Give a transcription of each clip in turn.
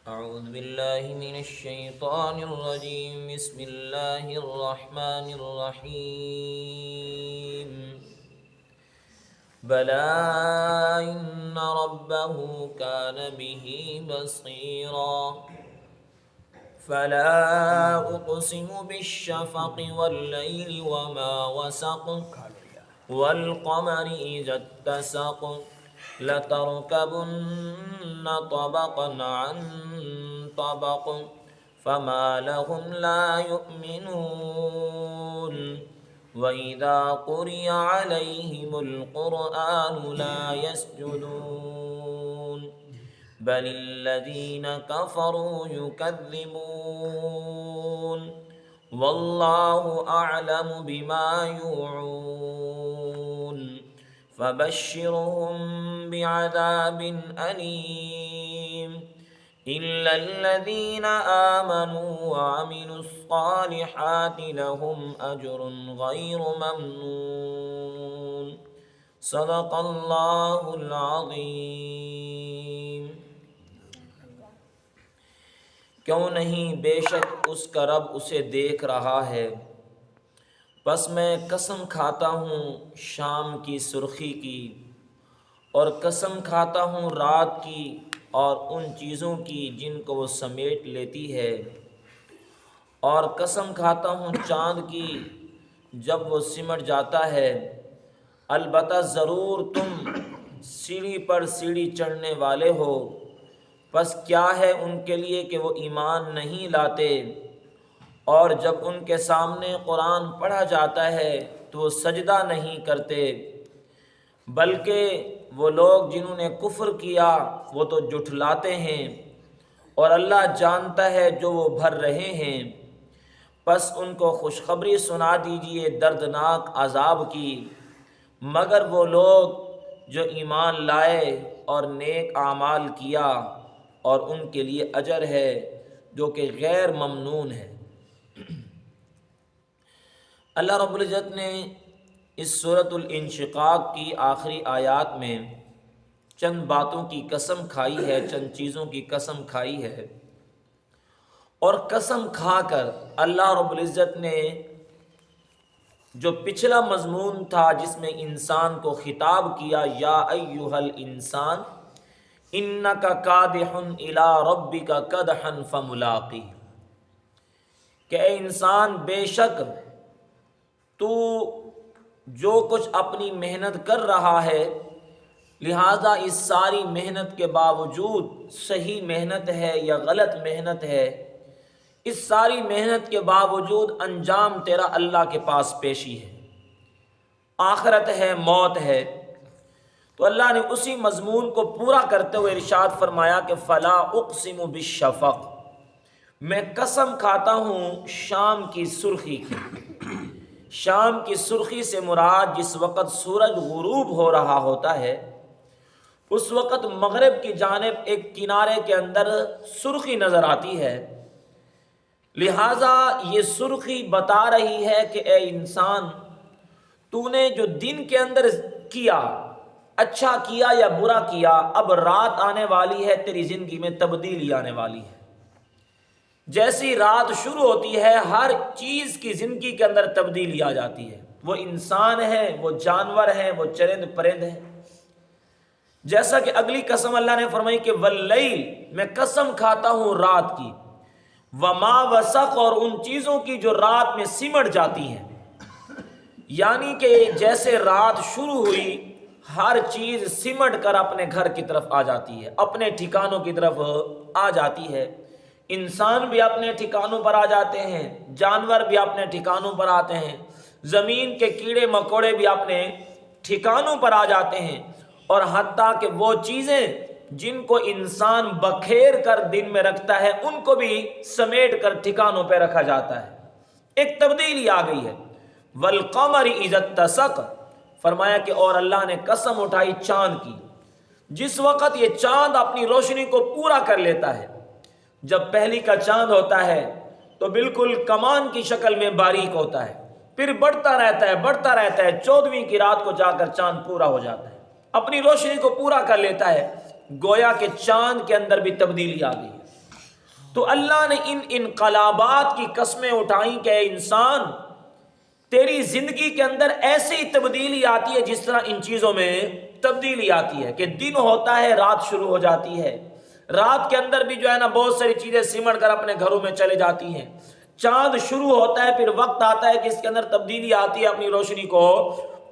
أعوذ بالله من الشيطان الرجيم. بسم الله الرحمن الرحيم. بلى إن ربه كان به بصيرا. فلا أقسم بالشفق والليل وما وسق والقمر إذا اتسق لتركبن طبقا عن طبق فما لهم لا يؤمنون وإذا قرئ عليهم القرآن لا يسجدون بل الذين كفروا يكذبون والله أعلم بما يوعون فبشرهم بعذاب أليم إلا الذين آمنوا وعملوا الصالحات لهم أجر غير ممنون. صدق اللہ العظیم. کیوں نہیں، بے شک اس کا رب اسے دیکھ رہا ہے. بس میں قسم کھاتا ہوں شام کی سرخی کی، اور قسم کھاتا ہوں رات کی اور ان چیزوں کی جن کو وہ سمیٹ لیتی ہے، اور قسم کھاتا ہوں چاند کی جب وہ سمٹ جاتا ہے. البتہ ضرور تم سیڑھی پر سیڑھی چڑھنے والے ہو، پس کیا ہے ان کے لیے کہ وہ ایمان نہیں لاتے، اور جب ان کے سامنے قرآن پڑھا جاتا ہے تو وہ سجدہ نہیں کرتے، بلکہ وہ لوگ جنہوں نے کفر کیا وہ تو جھٹلاتے ہیں، اور اللہ جانتا ہے جو وہ بھر رہے ہیں. پس ان کو خوشخبری سنا دیجئے دردناک عذاب کی، مگر وہ لوگ جو ایمان لائے اور نیک اعمال کیا، اور ان کے لیے اجر ہے جو کہ غیر ممنون ہے. اللہ رب العزت نے اس سورۃ الانشقاق کی آخری آیات میں چند باتوں کی قسم کھائی ہے، چند چیزوں کی قسم کھائی ہے، اور قسم کھا کر اللہ رب العزت نے جو پچھلا مضمون تھا جس میں انسان کو خطاب کیا، یا ایھا الانسان انک کادح الی ربک کدحا فملاقیہ، کہ اے انسان بے شک تو جو کچھ اپنی محنت کر رہا ہے، لہذا اس ساری محنت کے باوجود، صحیح محنت ہے یا غلط محنت ہے، اس ساری محنت کے باوجود انجام تیرا اللہ کے پاس پیشی ہے، آخرت ہے، موت ہے. تو اللہ نے اسی مضمون کو پورا کرتے ہوئے ارشاد فرمایا کہ فلا اقسم بالشفق، میں قسم کھاتا ہوں شام کی سرخی کی. شام کی سرخی سے مراد جس وقت سورج غروب ہو رہا ہوتا ہے، اس وقت مغرب کی جانب ایک کنارے کے اندر سرخی نظر آتی ہے. لہٰذا یہ سرخی بتا رہی ہے کہ اے انسان، تو نے جو دن کے اندر کیا، اچھا کیا یا برا کیا، اب رات آنے والی ہے، تیری زندگی میں تبدیلی آنے والی ہے. جیسی رات شروع ہوتی ہے، ہر چیز کی زندگی کے اندر تبدیلی آ جاتی ہے. وہ انسان ہے، وہ جانور ہے، وہ چرند پرند ہے. جیسا کہ اگلی قسم اللہ نے فرمائی کہ واللیل، میں قسم کھاتا ہوں رات کی، وما وسق، اور ان چیزوں کی جو رات میں سمٹ جاتی ہیں. یعنی کہ جیسے رات شروع ہوئی، ہر چیز سمٹ کر اپنے گھر کی طرف آ جاتی ہے، اپنے ٹھکانوں کی طرف آ جاتی ہے. انسان بھی اپنے ٹھکانوں پر آ جاتے ہیں، جانور بھی اپنے ٹھکانوں پر آتے ہیں، زمین کے کیڑے مکوڑے بھی اپنے ٹھکانوں پر آ جاتے ہیں، اور حتیٰ کہ وہ چیزیں جن کو انسان بکھیر کر دن میں رکھتا ہے، ان کو بھی سمیٹ کر ٹھکانوں پہ رکھا جاتا ہے. ایک تبدیلی آ گئی ہے. والقمر اذا اتسق، فرمایا کہ اور اللہ نے قسم اٹھائی چاند کی، جس وقت یہ چاند اپنی روشنی کو پورا کر لیتا ہے. جب پہلی کا چاند ہوتا ہے تو بالکل کمان کی شکل میں باریک ہوتا ہے، پھر بڑھتا رہتا ہے، 14ویں کی رات کو جا کر چاند پورا ہو جاتا ہے، اپنی روشنی کو پورا کر لیتا ہے. گویا کہ چاند کے اندر بھی تبدیلی آ گئی. تو اللہ نے ان انقلابات کی قسمیں اٹھائیں کہ اے انسان تیری زندگی کے اندر ایسی تبدیلی آتی ہے جس طرح ان چیزوں میں تبدیلی آتی ہے کہ دن ہوتا ہے رات شروع ہو جاتی ہے، رات کے اندر بھی جو ہے نا بہت ساری چیزیں سمٹ کر اپنے گھروں میں چلے جاتی ہیں، چاند شروع ہوتا ہے پھر وقت آتا ہے کہ اس کے اندر تبدیلی آتی ہے اپنی روشنی کو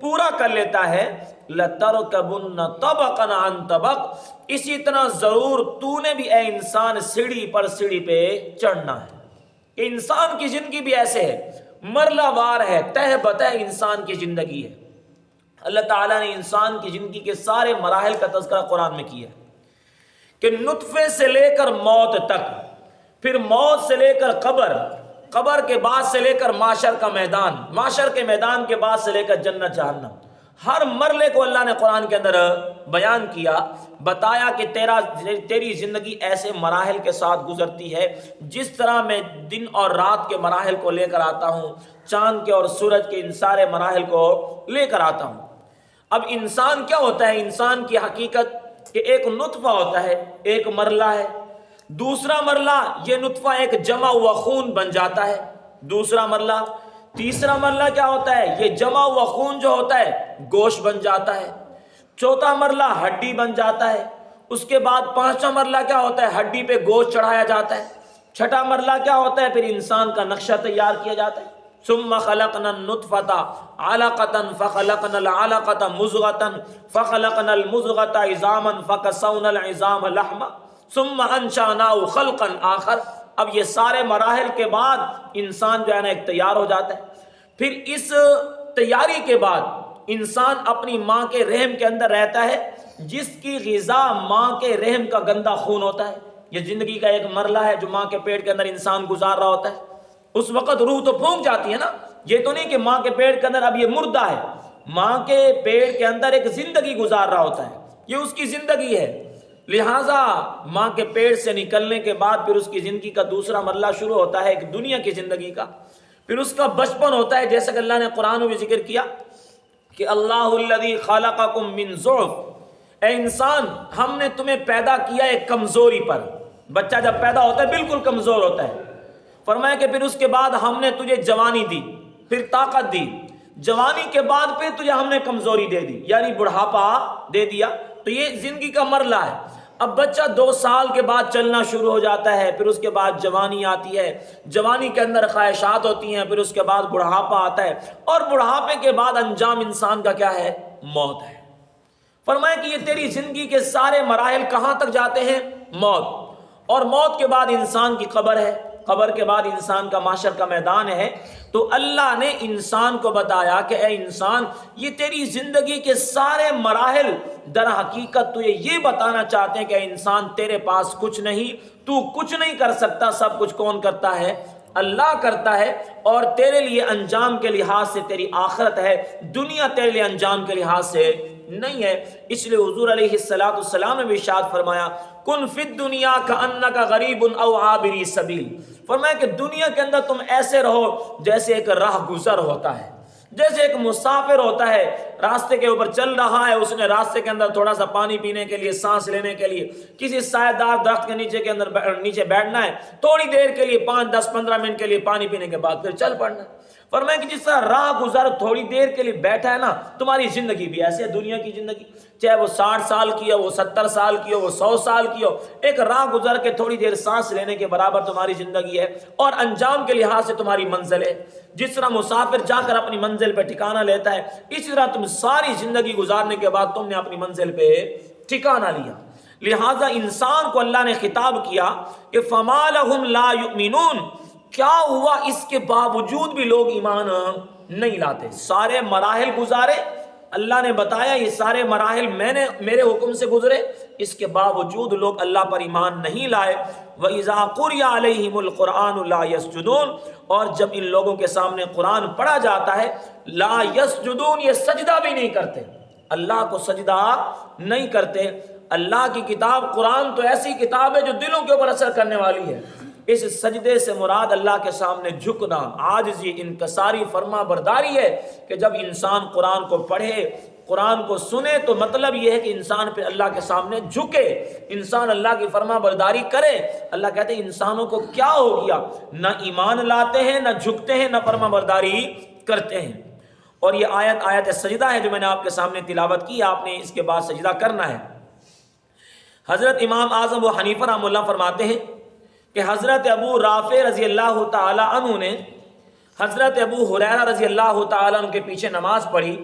پورا کر لیتا ہے۔ لَتَرْكَبُنَّ طَبَقًا عَنْ طَبَقٍ، اسی طرح ضرور تو نے بھی اے انسان سیڑھی پر سیڑھی پہ چڑھنا ہے۔ کہ انسان کی زندگی بھی ایسے ہے، مرلہ وار ہے، تہ بتہ انسان کی زندگی ہے۔ اللہ تعالیٰ نے انسان کی زندگی کے سارے مراحل کا تذکرہ قرآن میں کیا ہے کہ نطفے سے لے کر موت تک، پھر موت سے لے کر قبر، قبر کے بعد سے لے کر معاشر کا میدان، معاشر کے میدان کے بعد سے لے کر جنت جہنم، ہر مرلے کو اللہ نے قرآن کے اندر بیان کیا، بتایا کہ تیری زندگی ایسے مراحل کے ساتھ گزرتی ہے جس طرح میں دن اور رات کے مراحل کو لے کر آتا ہوں، چاند کے اور سورج کے ان سارے مراحل کو لے کر آتا ہوں۔ اب انسان کیا ہوتا ہے؟ انسان کی حقیقت کہ ایک نطفہ ہوتا ہے، ایک مرلہ ہے، دوسرا مرلہ یہ نطفہ ایک جمع ہوا خون بن جاتا ہے، دوسرا مرلہ، تیسرا مرلہ کیا ہوتا ہے؟ یہ جمع ہوا خون جو ہوتا ہے گوشت بن جاتا ہے، چوتھا مرلہ ہڈی بن جاتا ہے، اس کے بعد پانچواں مرلہ کیا ہوتا ہے؟ ہڈی پہ گوشت چڑھایا جاتا ہے، چھٹا مرلہ کیا ہوتا ہے؟ پھر انسان کا نقشہ تیار کیا جاتا ہے۔ ثم خلقنا النطفة علقة فخلقنا العلقة مضغة فخلقنا المضغة عظاما فكسونا العظام لحما ثم انشأناه خلقا آخر۔ اب یہ سارے مراحل کے بعد انسان جو ہے نا ایک تیار ہو جاتا ہے، پھر اس تیاری کے بعد انسان اپنی ماں کے رحم کے اندر رہتا ہے جس کی غذا ماں کے رحم کا گندا خون ہوتا ہے۔ یہ زندگی کا ایک مرحلہ ہے جو ماں کے پیٹ کے اندر انسان گزار رہا ہوتا ہے۔ اس وقت روح تو پھونک جاتی ہے نا، یہ تو نہیں کہ ماں کے پیٹ کے اندر اب یہ مردہ ہے، ماں کے پیٹ کے اندر ایک زندگی گزار رہا ہوتا ہے، یہ اس کی زندگی ہے۔ لہٰذا ماں کے پیٹ سے نکلنے کے بعد پھر اس کی زندگی کا دوسرا مرحلہ شروع ہوتا ہے ایک دنیا کی زندگی کا، پھر اس کا بچپن ہوتا ہے جیسا کہ اللہ نے قرآن میں بھی ذکر کیا کہ اللہ الذی خلقکم من ضعف، اے انسان ہم نے تمہیں پیدا کیا ایک کمزوری پر۔ بچہ جب پیدا ہوتا ہے بالکل کمزور ہوتا ہے، فرمایا کہ پھر اس کے بعد ہم نے تجھے جوانی دی، پھر طاقت دی، جوانی کے بعد پھر تجھے ہم نے کمزوری دے دی یعنی بڑھاپا دے دیا۔ تو یہ زندگی کا مرحلہ ہے۔ اب بچہ 2 سال کے بعد چلنا شروع ہو جاتا ہے، پھر اس کے بعد جوانی آتی ہے، جوانی کے اندر خواہشات ہوتی ہیں، پھر اس کے بعد بڑھاپا آتا ہے، اور بڑھاپے کے بعد انجام انسان کا کیا ہے؟ موت ہے۔ فرمایا کہ یہ تیری زندگی کے سارے مراحل کہاں تک جاتے ہیں؟ موت، اور موت کے بعد انسان کی قبر ہے، قبر کے بعد انسان کا معاشر کا میدان ہے۔ تو اللہ نے انسان کو بتایا کہ اے انسان یہ تیری زندگی کے سارے مراحل در حقیقت تجھے یہ بتانا چاہتے ہیں کہ اے انسان تیرے پاس کچھ نہیں، تو کچھ نہیں کر سکتا، سب کچھ کون کرتا ہے؟ اللہ کرتا ہے، اور تیرے لیے انجام کے لحاظ سے تیری آخرت ہے، دنیا تیرے لیے انجام کے لحاظ سے نہیں ہے۔ اس لیے حضور علیہ السلام نے بھی ارشاد فرمایا کن فی الدنیا کأنک غریب او عابری سبیل، فرمایا کہ دنیا کے اندر تم ایسے رہو جیسے ایک راہ گزر ہوتا ہے، جیسے ایک مسافر ہوتا ہے، راستے کے اوپر چل رہا ہے، اس نے راستے کے اندر تھوڑا سا پانی پینے کے لیے، سانس لینے کے لیے کسی سایہ دار درخت کے نیچے بیٹھنا ہے، تھوڑی دیر کے لیے 5 10 15 منٹ کے لیے پانی پینے کے بعد پھر چل پڑنا ہے۔ فرمایا کہ جس طرح راہ گزر تھوڑی دیر کے لیے بیٹھا ہے نا، تمہاری زندگی بھی ایسے ہے، دنیا کی زندگی چاہے وہ 60 سال کی ہو، وہ 70 سال کی ہو، وہ 100 سال کی ہو، ایک راہ گزر کے تھوڑی دیر سانس لینے کے برابر تمہاری زندگی ہے، اور انجام کے لحاظ سے تمہاری منزل ہے۔ جس طرح مسافر جا کر اپنی منزل پہ ٹھکانہ لیتا ہے، اسی طرح تم ساری زندگی گزارنے کے بعد تم نے اپنی منزل پہ ٹھکانہ لیا۔ لہٰذا انسان کو اللہ نے خطاب کیا کہ فما لهم لا یؤمنون، کیا ہوا اس کے باوجود بھی لوگ ایمان نہیں لاتے؟ سارے مراحل گزارے، اللہ نے بتایا یہ سارے مراحل میرے حکم سے گزرے، اس کے باوجود لوگ اللہ پر ایمان نہیں لائے۔ وَإِذَا قُرِئَ عَلَيْهِمُ الْقُرْآنُ لَا يَسْجُدُونَ، اور جب ان لوگوں کے سامنے قرآن پڑھا جاتا ہے، لا یسجدون، یہ سجدہ بھی نہیں کرتے، اللہ کو سجدہ نہیں کرتے۔ اللہ کی کتاب قرآن تو ایسی کتاب ہے جو دلوں کے اوپر اثر کرنے والی ہے۔ اس سجدے سے مراد اللہ کے سامنے جھکنا، عاجزی، انکساری، فرما برداری ہے کہ جب انسان قرآن کو پڑھے، قرآن کو سنے تو مطلب یہ ہے کہ انسان پھر اللہ کے سامنے جھکے، انسان اللہ کی فرما برداری کرے۔ اللہ کہتے ہیں انسانوں کو کیا ہو گیا، نہ ایمان لاتے ہیں، نہ جھکتے ہیں، نہ فرما برداری کرتے ہیں۔ اور یہ آیت سجدہ ہے جو میں نے آپ کے سامنے تلاوت کی، آپ نے اس کے بعد سجدہ کرنا ہے۔ حضرت امام اعظم ابو حنیفہ رحمہ اللہ فرماتے ہیں کہ حضرت ابو رافع رضی اللہ تعالی عنہ نے حضرت ابو ہریرہ رضی اللہ تعالی عنہ کے پیچھے نماز پڑھی،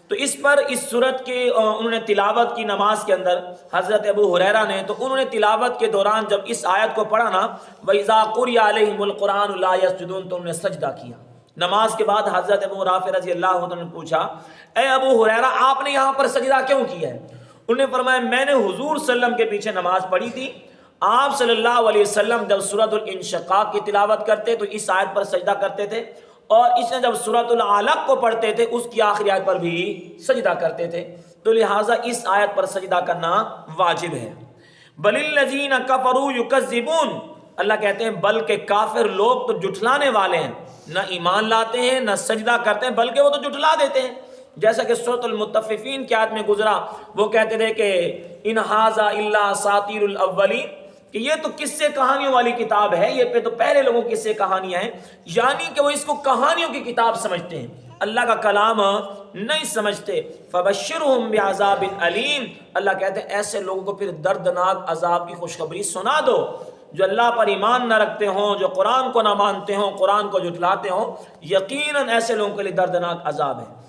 تو اس پر اس صورت کے انہوں نے تلاوت کی نماز کے اندر، حضرت ابو ہریرہ نے، تو انہوں نے تلاوت کے دوران جب اس آیت کو پڑھا نا، وَإِذَا قُرِئَ عَلَيْهِمُ الْقُرْآنُ لَا يَسْجُدُونَ، تو انہوں نے سجدہ کیا۔ نماز کے بعد حضرت ابو رافع رضی اللہ عنہ نے پوچھا، اے ابو ہریرہ آپ نے یہاں پر سجدہ کیوں کیا ہے؟ انہوں نے فرمایا میں نے حضور صلی اللہ علیہ وسلم کے پیچھے نماز پڑھی تھی، آپ صلی اللہ علیہ وسلم جب سورۃ الانشقاق کی تلاوت کرتے تو اس آیت پر سجدہ کرتے تھے، اور اس نے جب سورۃ العلق کو پڑھتے تھے اس کی آخری آیت پر بھی سجدہ کرتے تھے، تو لہٰذا اس آیت پر سجدہ کرنا واجب ہے۔ بل الذین کفروا یکذبون، اللہ کہتے ہیں بلکہ کافر لوگ تو جھٹلانے والے ہیں، نہ ایمان لاتے ہیں نہ سجدہ کرتے ہیں، بلکہ وہ تو جھٹلا دیتے ہیں۔ جیسا کہ سورۃ المطففین کی آیت میں گزرا، وہ کہتے تھے کہ ان ھذا الا اساطیر الاولین، کہ یہ تو قصے کہانیوں والی کتاب ہے، یہ تو پہلے لوگوں کی قصے کہانیاں ہیں، یعنی کہ وہ اس کو کہانیوں کی کتاب سمجھتے ہیں، اللہ کا کلام نہیں سمجھتے۔ فبشرہم بعذاب علیم، اللہ کہتے ہیں ایسے لوگوں کو پھر دردناک عذاب کی خوشخبری سنا دو۔ جو اللہ پر ایمان نہ رکھتے ہوں، جو قرآن کو نہ مانتے ہوں، قرآن کو جھٹلاتے ہوں، یقیناً ایسے لوگوں کے لیے دردناک عذاب ہے۔